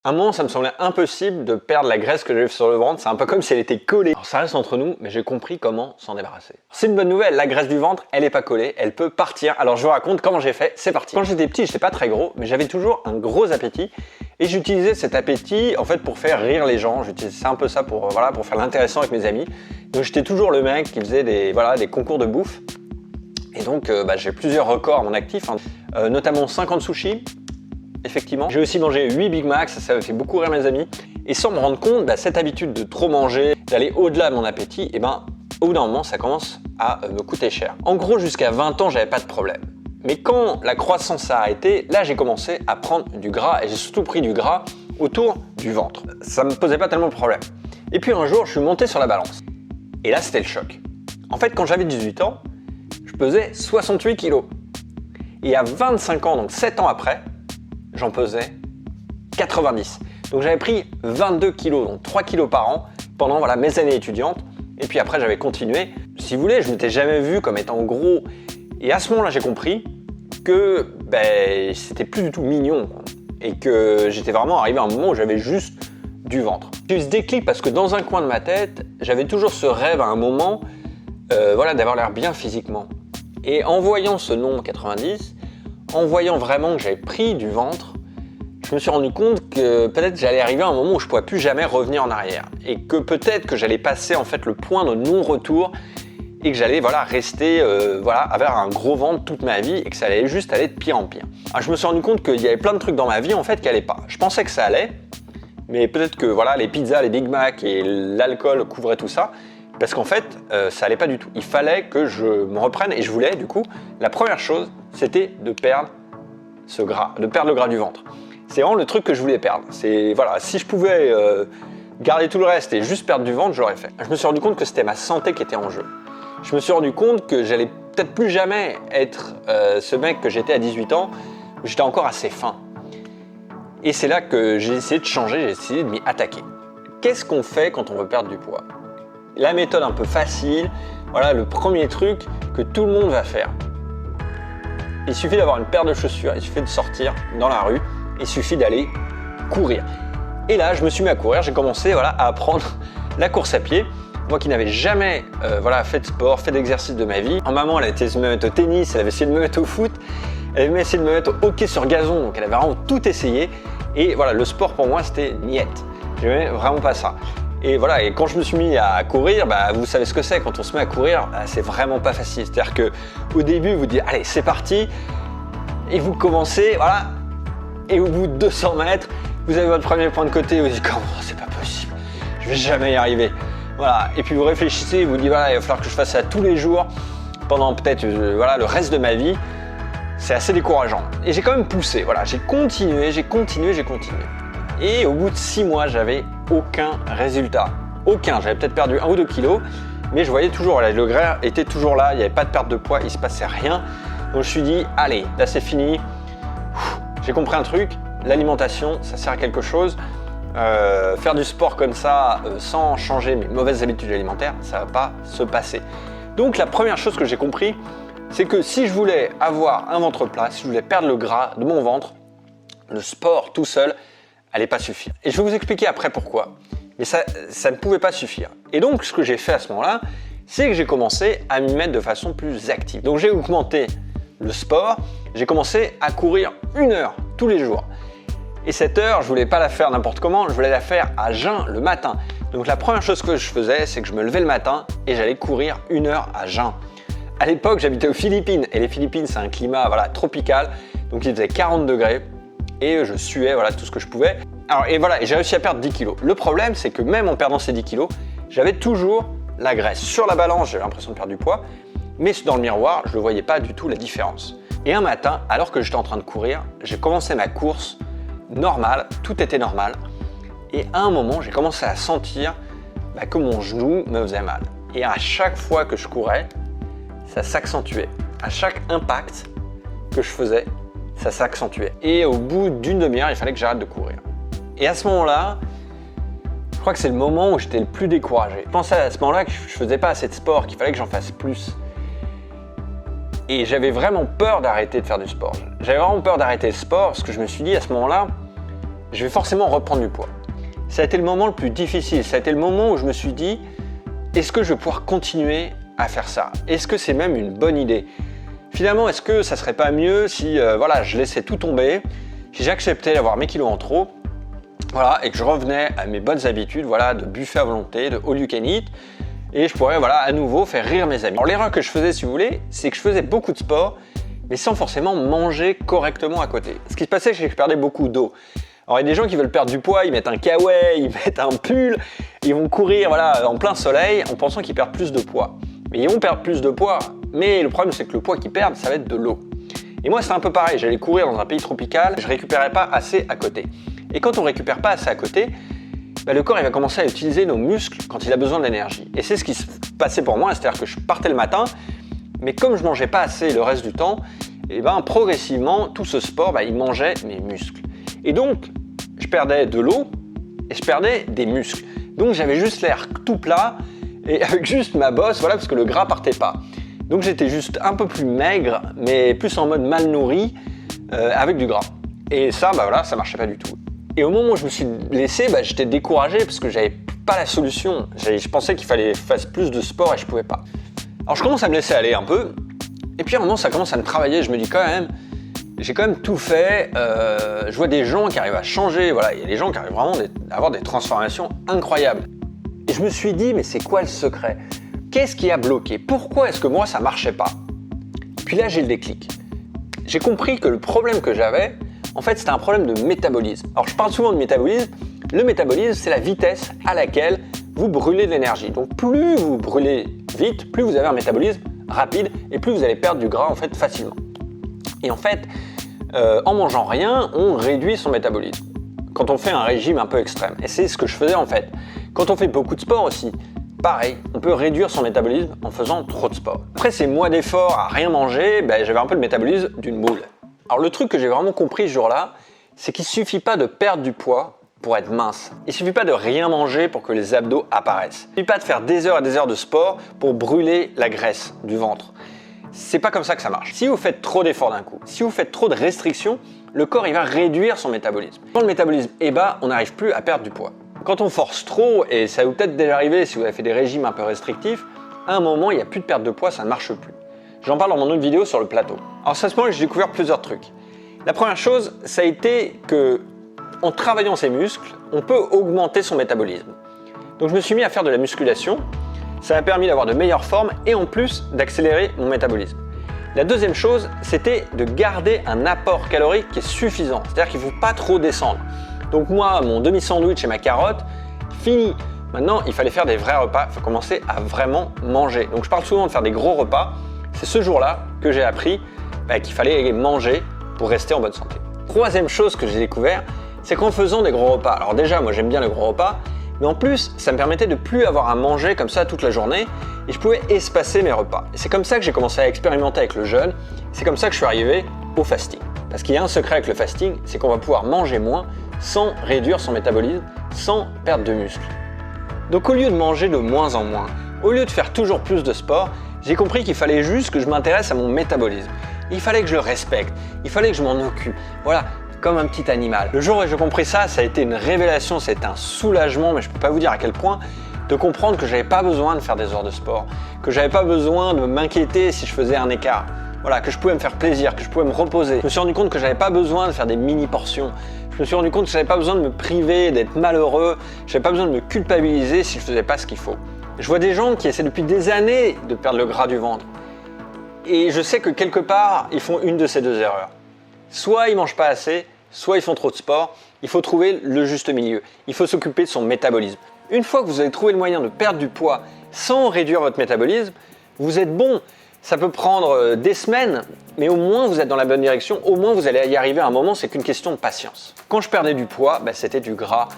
À un moment, ça me semblait impossible de perdre la graisse que j'avais sur le ventre. C'est un peu comme si elle était collée. Alors, ça reste entre nous, mais j'ai compris comment s'en débarrasser. C'est une bonne nouvelle, la graisse du ventre, elle n'est pas collée, elle peut partir. Alors, je vous raconte comment j'ai fait, c'est parti. Quand j'étais petit, je n'étais pas très gros, mais j'avais toujours un gros appétit. Et j'utilisais cet appétit, en fait, pour faire rire les gens. J'utilisais un peu ça pour faire l'intéressant avec mes amis. Donc, j'étais toujours le mec qui faisait des concours de bouffe. Et donc, j'ai plusieurs records à mon actif, notamment 50 sushis. Effectivement, j'ai aussi mangé 8 Big Macs, ça m'a fait beaucoup rire mes amis. Et sans me rendre compte, cette habitude de trop manger, d'aller au-delà de mon appétit, au bout d'un moment, ça commence à me coûter cher. En gros, jusqu'à 20 ans, j'avais pas de problème. Mais quand la croissance a arrêté, là, j'ai commencé à prendre du gras et j'ai surtout pris du gras autour du ventre. Ça me posait pas tellement de problème. Et puis un jour, je suis monté sur la balance. Et là, c'était le choc. En fait, quand j'avais 18 ans, je pesais 68 kilos. Et à 25 ans, donc 7 ans après, j'en pesais 90. Donc j'avais pris 22 kilos, donc 3 kilos par an pendant mes années étudiantes. Et puis après, j'avais continué. Si vous voulez, je ne m'étais jamais vu comme étant gros. Et à ce moment-là, j'ai compris que c'était plus du tout mignon. Et que j'étais vraiment arrivé à un moment où j'avais juste du ventre. J'ai eu ce déclic parce que dans un coin de ma tête, j'avais toujours ce rêve à un moment d'avoir l'air bien physiquement. Et en voyant ce nombre 90, en voyant vraiment que j'avais pris du ventre, je me suis rendu compte que peut-être j'allais arriver à un moment où je ne pourrais plus jamais revenir en arrière. Et que peut-être que j'allais passer en fait le point de non-retour et que j'allais rester avec un gros ventre toute ma vie et que ça allait juste aller de pire en pire. Alors, je me suis rendu compte qu'il y avait plein de trucs dans ma vie en fait qui n'allaient pas. Je pensais que ça allait, mais peut-être que les pizzas, les Big Mac et l'alcool couvraient tout ça. Parce qu'en fait, ça allait pas du tout. Il fallait que je me reprenne et je voulais, du coup, la première chose, c'était de perdre ce gras, de perdre le gras du ventre. C'est vraiment le truc que je voulais perdre. Si je pouvais garder tout le reste et juste perdre du ventre, je l'aurais fait. Je me suis rendu compte que c'était ma santé qui était en jeu. Je me suis rendu compte que j'allais peut-être plus jamais être ce mec que j'étais à 18 ans, où j'étais encore assez fin. Et c'est là que j'ai essayé de changer, j'ai essayé de m'y attaquer. Qu'est-ce qu'on fait quand on veut perdre du poids ? La méthode un peu facile, le premier truc que tout le monde va faire. Il suffit d'avoir une paire de chaussures, il suffit de sortir dans la rue, il suffit d'aller courir. Et là, je me suis mis à courir, j'ai commencé à apprendre la course à pied. Moi qui n'avais jamais fait de sport, fait d'exercice de ma vie. En maman, elle a essayé de me mettre au tennis, elle avait essayé de me mettre au foot, elle avait essayé de me mettre au hockey sur gazon, donc elle avait vraiment tout essayé. Et le sport pour moi, c'était niette. J'aimais vraiment pas ça. Et quand je me suis mis à courir, vous savez ce que c'est, quand on se met à courir, c'est vraiment pas facile. C'est-à-dire qu'au début, vous dites, allez, c'est parti, et vous commencez, et au bout de 200 mètres, vous avez votre premier point de côté, et vous dites, comment, c'est pas possible, je vais jamais y arriver. Et puis vous réfléchissez, vous dites, il va falloir que je fasse ça tous les jours, pendant peut-être le reste de ma vie. C'est assez décourageant. Et j'ai quand même poussé, j'ai continué. Et au bout de 6 mois, j'avais aucun résultat. Aucun. J'avais peut-être perdu 1 ou 2 kilos, mais je voyais toujours, le gras était toujours là, il n'y avait pas de perte de poids, il ne se passait rien. Donc je me suis dit, allez, là c'est fini. J'ai compris un truc, l'alimentation, ça sert à quelque chose. Faire du sport comme ça, sans changer mes mauvaises habitudes alimentaires, ça ne va pas se passer. Donc la première chose que j'ai compris, c'est que si je voulais avoir un ventre plat, si je voulais perdre le gras de mon ventre, le sport tout seul, allait pas suffire. Et je vais vous expliquer après pourquoi. Mais ça ne pouvait pas suffire. Et donc, ce que j'ai fait à ce moment-là, c'est que j'ai commencé à m'y mettre de façon plus active. Donc, j'ai augmenté le sport. J'ai commencé à courir 1 heure tous les jours. Et cette heure, je voulais pas la faire n'importe comment, je voulais la faire à jeun le matin. Donc, la première chose que je faisais, c'est que je me levais le matin et j'allais courir 1 heure à jeun. À l'époque, j'habitais aux Philippines. Et les Philippines, c'est un climat tropical. Donc, il faisait 40 degrés. Et je suais tout ce que je pouvais. Et j'ai réussi à perdre 10 kilos. Le problème, c'est que même en perdant ces 10 kilos, j'avais toujours la graisse. Sur la balance, j'avais l'impression de perdre du poids, mais dans le miroir, je ne voyais pas du tout la différence. Et un matin, alors que j'étais en train de courir, j'ai commencé ma course normale, tout était normal. Et à un moment, j'ai commencé à sentir que mon genou me faisait mal. Et à chaque fois que je courais, ça s'accentuait. À chaque impact que je faisais, ça s'accentuait. Et au bout d'une demi-heure, il fallait que j'arrête de courir. Et à ce moment-là, je crois que c'est le moment où j'étais le plus découragé. Je pensais à ce moment-là que je faisais pas assez de sport, qu'il fallait que j'en fasse plus. Et j'avais vraiment peur d'arrêter de faire du sport. J'avais vraiment peur d'arrêter le sport parce que je me suis dit à ce moment-là, je vais forcément reprendre du poids. Ça a été le moment le plus difficile, ça a été le moment où je me suis dit, est-ce que je vais pouvoir continuer à faire ça? Est-ce que c'est même une bonne idée? Finalement, est-ce que ça serait pas mieux si voilà, je laissais tout tomber, si j'acceptais d'avoir mes kilos en trop, voilà, et que je revenais à mes bonnes habitudes, voilà, de buffet à volonté, de all you can eat, et je pourrais voilà, à nouveau faire rire mes amis. Alors l'erreur que je faisais, si vous voulez, c'est que je faisais beaucoup de sport, mais sans forcément manger correctement à côté. Ce qui se passait, c'est que je perdais beaucoup d'eau. Alors il y a des gens qui veulent perdre du poids, ils mettent un kawaii, ils mettent un pull, ils vont courir voilà, en plein soleil en pensant qu'ils perdent plus de poids. Mais ils vont perdre plus de poids, mais le problème c'est que le poids qu'ils perdent, ça va être de l'eau. Et moi c'est un peu pareil, j'allais courir dans un pays tropical, je récupérais pas assez à côté. Et quand on récupère pas assez à côté, le corps il va commencer à utiliser nos muscles quand il a besoin d'énergie. Et c'est ce qui se passait pour moi, c'est-à-dire que je partais le matin, mais comme je mangeais pas assez le reste du temps, et progressivement tout ce sport il mangeait mes muscles. Et donc je perdais de l'eau et je perdais des muscles. Donc j'avais juste l'air tout plat et avec juste ma bosse, voilà, parce que le gras partait pas. Donc j'étais juste un peu plus maigre, mais plus en mode mal nourri, avec du gras. Et ça, voilà, ça marchait pas du tout. Et au moment où je me suis blessé, j'étais découragé parce que j'avais pas la solution. Je pensais qu'il fallait faire plus de sport et je pouvais pas. Alors je commence à me laisser aller un peu. Et puis à un moment, ça commence à me travailler. Je me dis quand même, j'ai quand même tout fait. Je vois des gens qui arrivent à changer. Voilà, il y a des gens qui arrivent vraiment à avoir des transformations incroyables. Et je me suis dit, mais c'est quoi le secret? Qu'est-ce qui a bloqué? Pourquoi est-ce que moi, ça marchait pas? Puis là, j'ai le déclic. J'ai compris que le problème que j'avais, en fait, c'était un problème de métabolisme. Alors, je parle souvent de métabolisme. Le métabolisme, c'est la vitesse à laquelle vous brûlez de l'énergie. Donc, plus vous brûlez vite, plus vous avez un métabolisme rapide et plus vous allez perdre du gras, en fait, facilement. Et en fait, en mangeant rien, on réduit son métabolisme. Quand on fait un régime un peu extrême. Et c'est ce que je faisais, en fait. Quand on fait beaucoup de sport aussi, pareil, on peut réduire son métabolisme en faisant trop de sport. Après ces mois d'efforts à rien manger, j'avais un peu le métabolisme d'une boule. Alors le truc que j'ai vraiment compris ce jour-là, c'est qu'il ne suffit pas de perdre du poids pour être mince. Il ne suffit pas de rien manger pour que les abdos apparaissent. Il ne suffit pas de faire des heures et des heures de sport pour brûler la graisse du ventre. C'est pas comme ça que ça marche. Si vous faites trop d'efforts d'un coup, si vous faites trop de restrictions, le corps il va réduire son métabolisme. Quand le métabolisme est bas, on n'arrive plus à perdre du poids. Quand on force trop, et ça vous peut-être déjà arrivé si vous avez fait des régimes un peu restrictifs, à un moment il n'y a plus de perte de poids, ça ne marche plus. J'en parle dans mon autre vidéo sur le plateau. Alors c'est à ce moment que j'ai découvert plusieurs trucs. La première chose, ça a été que en travaillant ses muscles, on peut augmenter son métabolisme. Donc je me suis mis à faire de la musculation, ça m'a permis d'avoir de meilleures formes et en plus d'accélérer mon métabolisme. La deuxième chose, c'était de garder un apport calorique qui est suffisant, c'est-à-dire qu'il ne faut pas trop descendre. Donc moi, mon demi-sandwich et ma carotte, fini. Maintenant, il fallait faire des vrais repas, il faut commencer à vraiment manger. Donc je parle souvent de faire des gros repas. C'est ce jour-là que j'ai appris qu'il fallait manger pour rester en bonne santé. Troisième chose que j'ai découvert, c'est qu'en faisant des gros repas, alors déjà moi j'aime bien les gros repas, mais en plus ça me permettait de plus avoir à manger comme ça toute la journée et je pouvais espacer mes repas. Et c'est comme ça que j'ai commencé à expérimenter avec le jeûne, c'est comme ça que je suis arrivé au fasting. Parce qu'il y a un secret avec le fasting, c'est qu'on va pouvoir manger moins sans réduire son métabolisme, sans perdre de muscle. Donc au lieu de manger de moins en moins, au lieu de faire toujours plus de sport, j'ai compris qu'il fallait juste que je m'intéresse à mon métabolisme. Il fallait que je le respecte, il fallait que je m'en occupe. Voilà, comme un petit animal. Le jour où j'ai compris ça, ça a été une révélation, c'est un soulagement, mais je ne peux pas vous dire à quel point, de comprendre que j'avais pas besoin de faire des heures de sport, que j'avais pas besoin de m'inquiéter si je faisais un écart. Voilà, que je pouvais me faire plaisir, que je pouvais me reposer. Je me suis rendu compte que j'avais pas besoin de faire des mini-portions. Je me suis rendu compte que j'avais pas besoin de me priver, d'être malheureux. J'avais pas besoin de me culpabiliser si je faisais pas ce qu'il faut. Je vois des gens qui essaient depuis des années de perdre le gras du ventre. Et je sais que quelque part, ils font une de ces deux erreurs. Soit ils mangent pas assez, soit ils font trop de sport. Il faut trouver le juste milieu. Il faut s'occuper de son métabolisme. Une fois que vous avez trouvé le moyen de perdre du poids sans réduire votre métabolisme, vous êtes bon. Ça peut prendre des semaines, mais au moins vous êtes dans la bonne direction, au moins vous allez y arriver à un moment, c'est qu'une question de patience. Quand je perdais du poids, c'était du gras.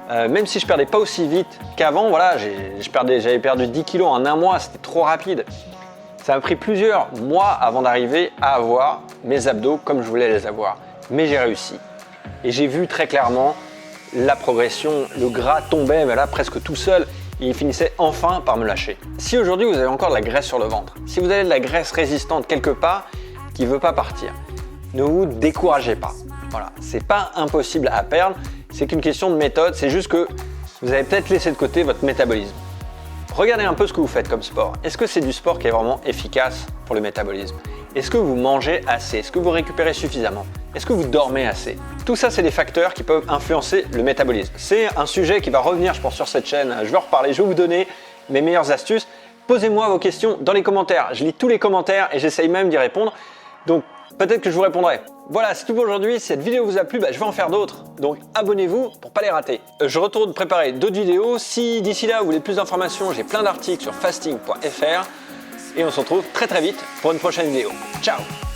Même si je perdais pas aussi vite qu'avant, voilà, j'avais perdu 10 kilos en un mois, c'était trop rapide. Ça m'a pris plusieurs mois avant d'arriver à avoir mes abdos comme je voulais les avoir. Mais j'ai réussi. Et j'ai vu très clairement la progression, le gras tombait mais là presque tout seul. Et il finissait enfin par me lâcher. Si aujourd'hui vous avez encore de la graisse sur le ventre, si vous avez de la graisse résistante quelque part qui ne veut pas partir, ne vous découragez pas. Voilà, c'est pas impossible à perdre, c'est qu'une question de méthode, c'est juste que vous avez peut-être laissé de côté votre métabolisme. Regardez un peu ce que vous faites comme sport. Est-ce que c'est du sport qui est vraiment efficace pour le métabolisme? Est-ce que vous mangez assez? Est-ce que vous récupérez suffisamment? Est-ce que vous dormez assez? Tout ça, c'est des facteurs qui peuvent influencer le métabolisme. C'est un sujet qui va revenir, je pense, sur cette chaîne. Je vais en reparler, je vais vous donner mes meilleures astuces. Posez-moi vos questions dans les commentaires. Je lis tous les commentaires et j'essaye même d'y répondre. Donc, peut-être que je vous répondrai. Voilà, c'est tout pour aujourd'hui. Si cette vidéo vous a plu, je vais en faire d'autres. Donc abonnez-vous pour pas les rater. Je retourne préparer d'autres vidéos. Si d'ici là vous voulez plus d'informations, j'ai plein d'articles sur fasting.fr. Et on se retrouve très vite pour une prochaine vidéo. Ciao!